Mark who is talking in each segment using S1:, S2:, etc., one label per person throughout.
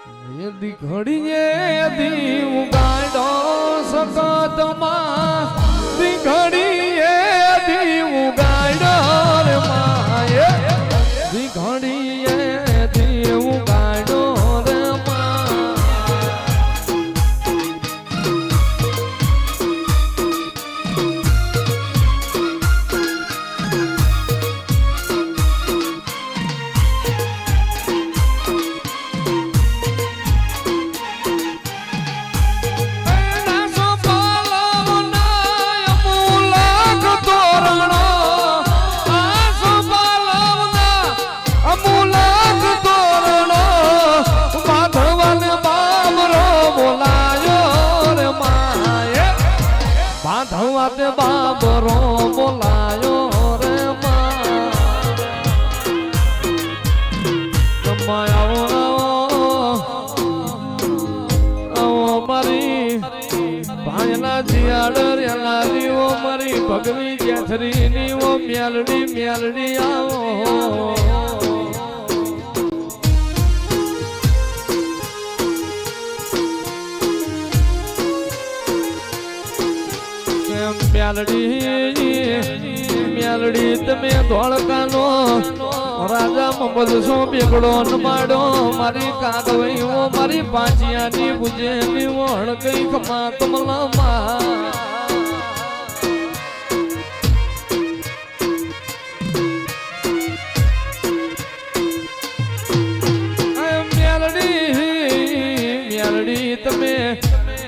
S1: ઘડીએ દી ઉગાડો સકતમાં ઘડીએ દી ઉગાડો રે માએ ઘડીએ દી ઉગાડો રે બાંધવાતે બાબરો બોલાયો રે આવો મારી ભાઈના જીયાડરિયાના દીવો મારી ભગવી જેથરી નીવો મેલડી મેલડી આવો મેલડી તમે ધોળકાનો રાજા મમદ સો બેગડો માડો મારી કાગવઈ મારી પાંચિયાની બુજેની વણ કઈ ખમા કમલામાં મેલડી તમે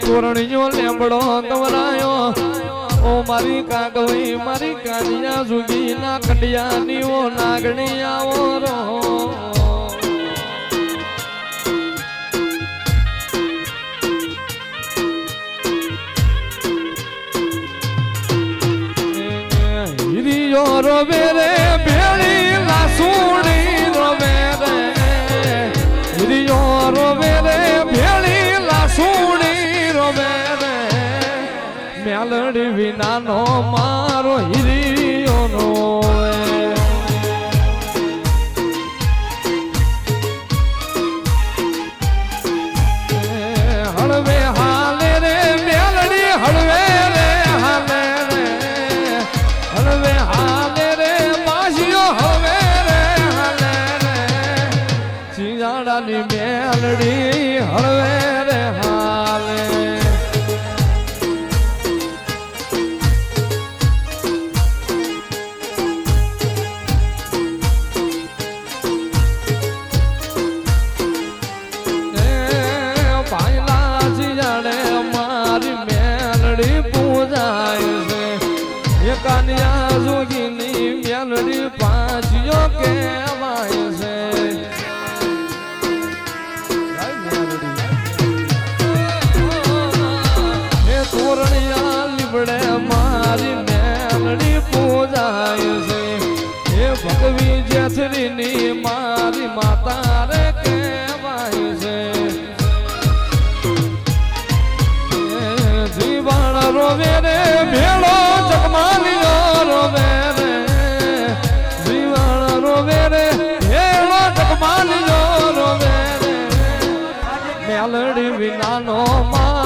S1: તોરણીઓ લેમડો કવરાયો ઓ મારી કાગવઈ મારી કાનિયા સુગી ના કંડિયા નીવો નાગણી આવો રો હિરિયો રોવે રે ભેળી લાસુડી રોવે રે હિરિયો રોવે રે ભેળી લાસુડી રોવે રે મેલડી વિનાનો મારો હિરિયો નો હળવે હાલે રે મેલડી હળવે રે હાલે રે હળવે હાલે રે માસીઓ હળવે રે હાલે રે સિંગાડાની મેલડી હળવે રે હાલે કાનિયા જોગીની મેલડી પાંચીઓ કહેવાય છે એ તોરણિયા લીબડે મારી મેલડી પૂજાય છે એ ભગવી જેથરીની મારી માતા રે કહેવાય છે જીવાણ રોવે રે ભેળો જગમાલિયો રોવે રે જીવાણ રોવે રે ભેળો જગમાલિયો રોવે રે મેલડી વિનાનો મા